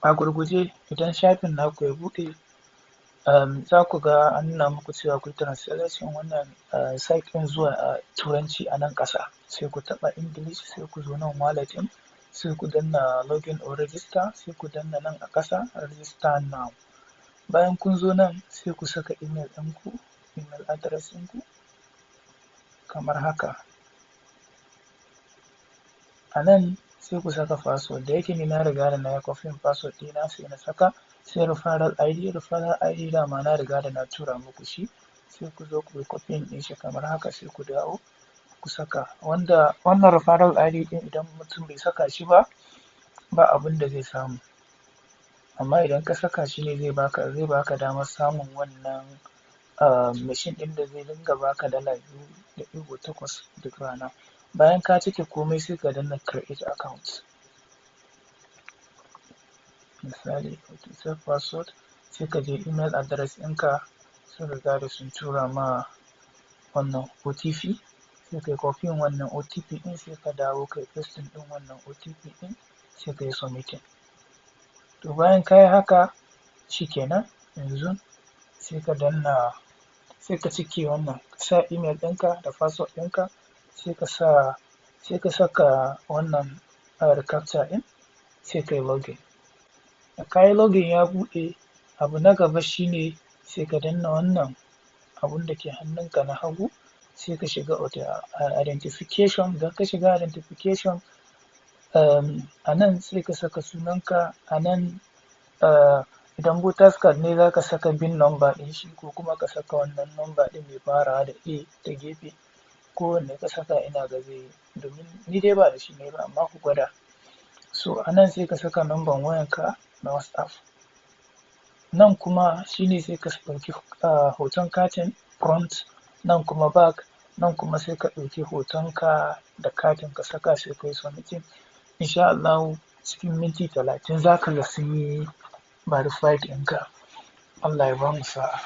A gurguje idan shafin naku ya buɗe za ku ga an nuna muku cewa ku yi translation wannan site ɗin zuwa turanci a nan ƙasa, sai ku taɓa English, sai ku zo nan wallet ɗin, sai ku danna login or register, sai ku danna nan a ƙasa register now. Bayan kun zo nan sai ku saka email ɗinku, email address ɗinku kamar haka. A nan sai ku saka password, da yake ni na riga da na yi copying password ɗina sai na saka, sai referral ID dama na riga da na tura muku shi, sai ku zo ku yi copying ɗin shi kamar haka, sai ku dawo ku saka. Wannan referral ID ɗin idan mutum bai saka shi ba abin da zai samu, amma idan ka saka shi ne zai baka damar samun wannan machine ɗin da zai dinga baka $2.8 duk rana. Bayan ka cike komai sai ka danna create account. Misali save password, sai ka je email address ɗinka sun riga da sun tura ma wannan OTP, sai ka yi copying wannan OTP ɗin, sai ka dawo ka yi pasting ɗin wannan OTP ɗin, sai ka yi submitting. To bayan ka yi haka shikenan, yanzu sai ka cike wannan, ka sa email ɗinka da password ɗinka, sai ka saka wannan recaptcha ɗin, sai ka yi login. Da ka yi login ya buɗe, abu na gaba shine sai ka danna wannan abun da ke hannunka na hagu, sai ka shiga identification. Idan ka shiga identification a nan sai ka saka sunanka, a nan idan voters card ne za ka saka bin number ɗin shi, ko kuma ka saka wannan number ɗin mai farawa da A ta gefe, kowanne ka saka ina ga zai yi, domin ni dai ba da shi ne ba, amma ku gwada. So a nan sai ka saka number wayanka na WhatsApp. Nan kuma shine sai ka ɗauki hoton katin front, nan kuma back, nan kuma sai ka ɗauki hotonka da katin ka saka, sai ka yi submitting. Insha Allah cikin minti 30 za ka ga sun yi verified ɗinka. Allah ya bamu sa'a.